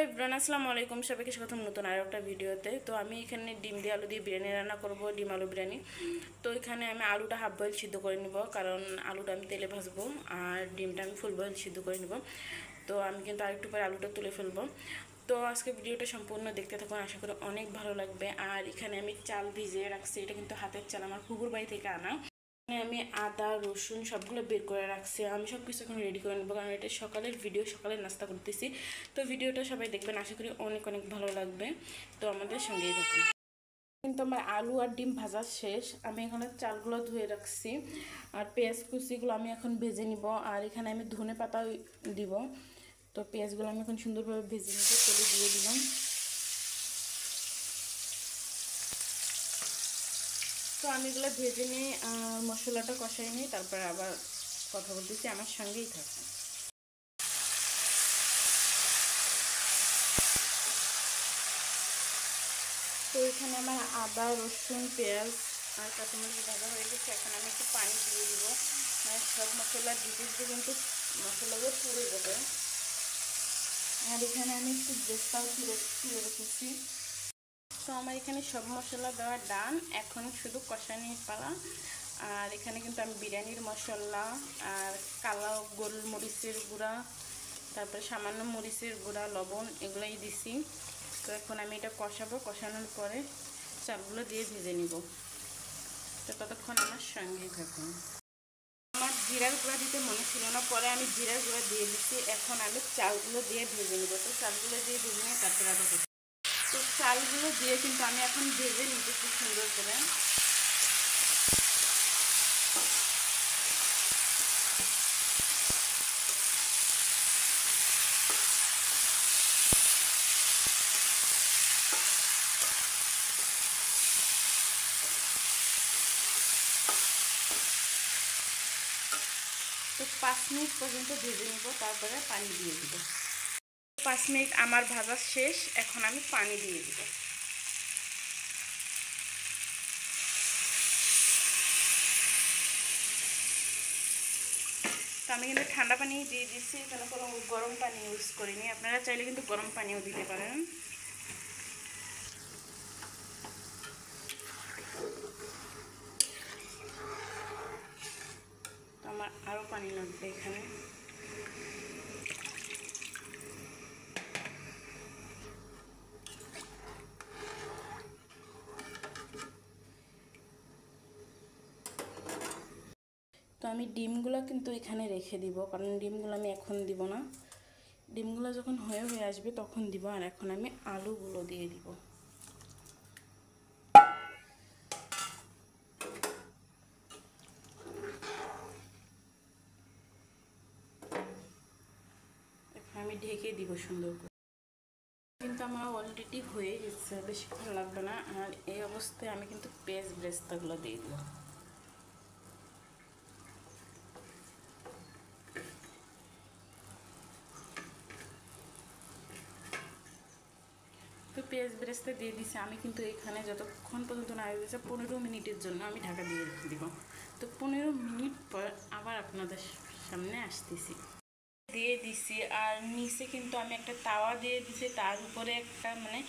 Everyone আসসালামু আলাইকুম, সবাইকে স্বাগতম নতুন আর একটা ভিডিওতে। তো আমি এখানে ডিম দিয়ে আলু দিয়ে বিরিয়ানি রান্না করব, ডিম আলু বিরিয়ানি। তো এখানে আমি আলুটা হাফ বয়েল সিদ্ধ করে নিব, কারণ আলুটা আমি তেলে ভাজবো আর ডিমটা আমি ফুল বয়েল সিদ্ধ করে নিব। তো আমি কিন্তু আরেকটু পরে আলুটা তুলে ফেলবো। তো আজকে ভিডিওটা সম্পূর্ণ দেখতে থাকুন, আশা করি অনেক ভালো লাগবে। আর এখানে আমি চাল ভিজিয়ে রাখছি, এটা কিন্তু হাতের চাল, আমার ফুফুর বাড়ি থেকে আনা। আমি আদা রসুন সবগুলো বের করে রাখছি, আমি সব কিছু এখন রেডি করে নেবো, কারণ এটা সকালের ভিডিও, সকালের নাস্তা করতেছি। তো ভিডিওটা সবাই দেখবেন, আশা করি অনেক অনেক ভালো লাগবে। তো আমাদের সঙ্গেই থাকুন। কিন্তু আমার আলু আর ডিম ভাজা শেষ, আমি এখানে চালগুলো ধুয়ে রাখছি আর পেঁয়াজ কুচিগুলো আমি এখন ভেজে নিব। আর এখানে আমি ধনে পাতা দিব। তো পেঁয়াজগুলো আমি এখন সুন্দরভাবে ভেজে নিব, তেলে দিয়ে দিলাম। তো আমি এগুলো ভেজে নিয়ে মশলাটা কষাই নিই, তারপরে আবার কথা বলতেছি, আমার সঙ্গেই থাকুন। তো এখানে আমার আদা রসুন পেঁয়াজ আর কাঁচামরিচ ভাজা হয়ে গেছে, এখন আমি একটু পানি দিয়ে দিব, মানে সব মশলা দিতে দিতে কিন্তু মশলাগুলো পুড়ে যাবে। আর এখানে আমি একটু ব্রেস্তাও তুলে রেখেছি। তো আমার এখানে সব মশলা দেওয়া ডান, এখন শুধু কষানির পালা। আর এখানে কিন্তু আমি বিরিয়ানির মশলা আর কালো গোলমরিচের গুঁড়া, তারপরে সামান্য মরিচের গুঁড়া, লবণ এগুলোই দিছি। তো এখন আমি এটা কষাবো, কষানোর পরে চালগুলো দিয়ে ভেজে নিব। তো ততক্ষণ আমার সঙ্গেই থাকুন। আমার জিরার গুঁড়া দিতে মনে ছিল না, পরে আমি জিরার গুঁড়া দিয়ে দিচ্ছি। এখন আমি চালগুলো দিয়ে ভেজে নিব। তো চালগুলো দিয়ে ভেজে নিয়ে তারপরে আবার করছি। তো চালগুলো দিয়ে কিন্তু আমি এখন ভেজে নিতে খুব সুন্দর করে। তো 5 মিনিট পর্যন্ত ভেজে নিব, তারপরে পানি দিয়ে দিব। 5 মিনিট আমার ভাজা শেষ, এখন আমি পানি দিয়ে দিব। তো আমি কিন্তু ঠান্ডা পানি দিয়ে দিচ্ছি, কেন কোনো গরম পানি ইউজ করিনি, আপনারা চাইলে কিন্তু গরম পানিও দিতে পারেন। তো আমার আরও পানি লাগবে এখানে। তো আমি ডিমগুলো কিন্তু এখানে রেখে দিব, কারণ ডিমগুলো আমি এখন দিব না, ডিমগুলো যখন হয়ে আসবে তখন দিব। আর এখন আমি আলুগুলো দিয়ে দিব। এখন আমি ঢেকে দিব সুন্দর করে। কিন্তু আমার অলরেডি হয়ে গেছে, বেশিক্ষণ লাগবে না। আর এই অবস্থায় আমি কিন্তু পেঁয়াজ ব্রেস্তাগুলো দিয়ে দিব। তো পেঁয়াজ ব্রেস্তা দিয়ে দিছি আমি, কিন্তু এখানে যতক্ষণ পর্যন্ত না হয়ে গেছে 15 মিনিটের জন্য আমি ঢাকা দিয়ে দিব। তো 15 মিনিট পর আবার আপনাদের সামনে আসতেছি। দিয়ে দিছি আর নিচে কিন্তু আমি একটা তাওয়া দিয়ে দিছি, তার উপরে একটা মানে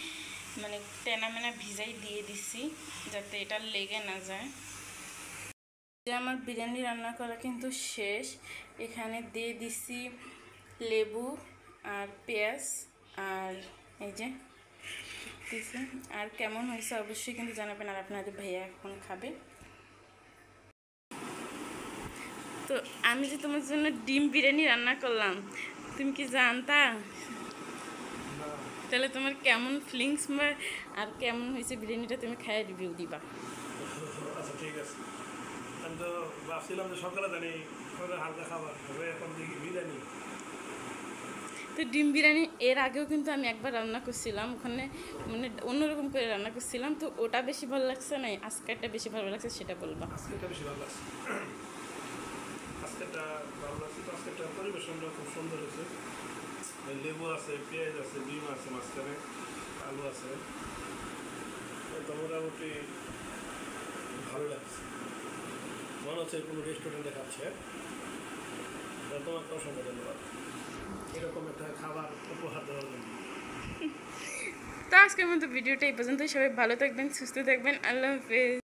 মানে টেনা ভিজাই দিয়ে দিছি, যাতে এটা লেগে না যায়। যে আমার বিরিয়ানি রান্না করা কিন্তু শেষ। এখানে দিয়ে দিছি লেবু আর পেঁয়াজ, আর এই যে দিছি। আর কেমন হয়েছে অবশ্যই কিন্তু জানাবেন, আর আপনাদের ভাইয়া এখন খাবে। তো আমি যে তোমার জন্য ডিম বিরিয়ানি রান্না করলাম, তুমি কি জানতা? তাহলে তোমার কেমন ফিলিংস আর কেমন হয়েছে বিরিয়ানিটা, তুমি খায় রিভিউ দিবা। আচ্ছা ঠিক আছে, আমি তো ভাবছিলাম যে সকালে জানি হালকা খাবার হবে, এখন দেখি বিরিয়ানি। তো ডিম বিরিয়ানি এর আগেও কিন্তু আমি একবার রান্না করছিলাম, ওখানে মানে অন্যরকম করে রান্না করছিলাম। তো ওটা বেশি ভালো লাগছে না আজকেরটা বেশি ভালো লাগছে, সেটা বলবা। আজকেরটা বেশি ভালো লাগছে, আজকেরটা ভালো লাগছে। তো আজকেরটা পরিবেশনটা খুব সুন্দর হয়েছে, লেবু আছে, পেঁয়াজ আছে, ডিম আছে, মাঝখানে আলু আছে, তো মোটামুটি ভালো লাগছে। মনে হচ্ছে কোনো রেস্টুরেন্টে খাচ্ছে। তোমাকে অসংখ্য ধন্যবাদ এরকম একটা খাবার উপহার দেওয়ার জন্য। তো আজকের মতো ভিডিওটা এই পর্যন্তই। সবাই ভালো থাকবেন, সুস্থ থাকবেন। আল্লাহ হাফেজ।